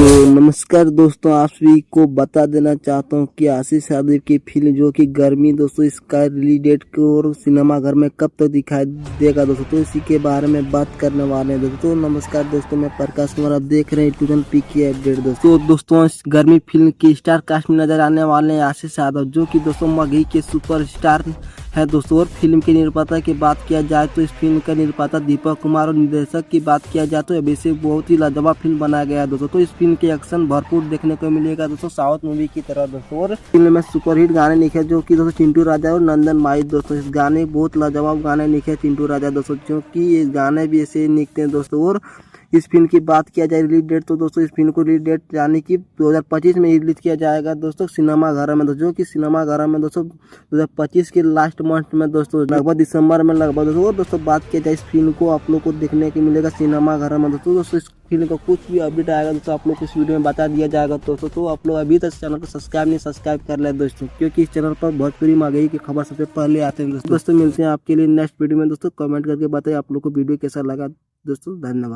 नमस्कार दोस्तों, आप सभी को बता देना चाहता हूँ कि आशीष यादव की फिल्म जो कि गर्मी दोस्तों इसका रिलीज डेट को और सिनेमा घर में कब तक दिखाई देगा दोस्तों, तो इसी के बारे में बात करने वाले हैं दोस्तों। नमस्कार दोस्तों, मैं प्रकाश कुमार, आप देख रहे हैं ट्यूटन पी की अपडेट दोस्तों। इस गर्मी फिल्म की स्टार कास्ट में नजर आने वाले हैं आशीष यादव, जो कि दोस्तों मगही के सुपरस्टार है दोस्तों। और फिल्म के निर्माता की बात किया जाए तो इस फिल्म का निर्माता दीपक कुमार और निर्देशक की बात किया जाए तो अभी से बहुत ही लाजवाब फिल्म बनाया गया है दोस्तों। तो इस फिल्म के एक्शन भरपूर देखने को मिलेगा दोस्तों, साउथ मूवी की तरह दोस्तों। और फिल्म में सुपरहिट गाने लिखे जो कि दोस्तों चिंटू राजा और नंदन माई दोस्तों। इस गाने बहुत लाजवाब गाने लिखे चिंटू राजा दोस्तों, क्योंकि ये गाने भी ऐसे लिखते हैं दोस्तों। और इस फिल्म की बात किया जाए रिलीज डेट तो दोस्तों इस फिल्म को रिलीज डेट यानी कि 2025 में रिलीज किया जाएगा दोस्तों सिनेमा घर में दोस्तों, जो कि सिनेमा घर में दोस्तों 2025 के लास्ट मंथ में दोस्तों लगभग दिसंबर में लगभग दोस्तों। और दोस्तों बात किया जाए इस फिल्म को आप लोग को देखने को मिलेगा सिनेमा घर में दोस्तों। इस फिल्म का कुछ भी अपडेट आएगा दोस्तों आप लोग को इस वीडियो में बता दिया जाएगा दोस्तों। तो आप लोग अभी तक चैनल को सब्सक्राइब कर ले दोस्तों, क्योंकि इस चैनल पर भोजपुरी मगही की खबर सबसे पहले आते हैं दोस्तों। मिलते हैं आपके लिए नेक्स्ट वीडियो में दोस्तों। कमेंट करके बताइए आप लोग को वीडियो कैसा लगा दोस्तों। धन्यवाद।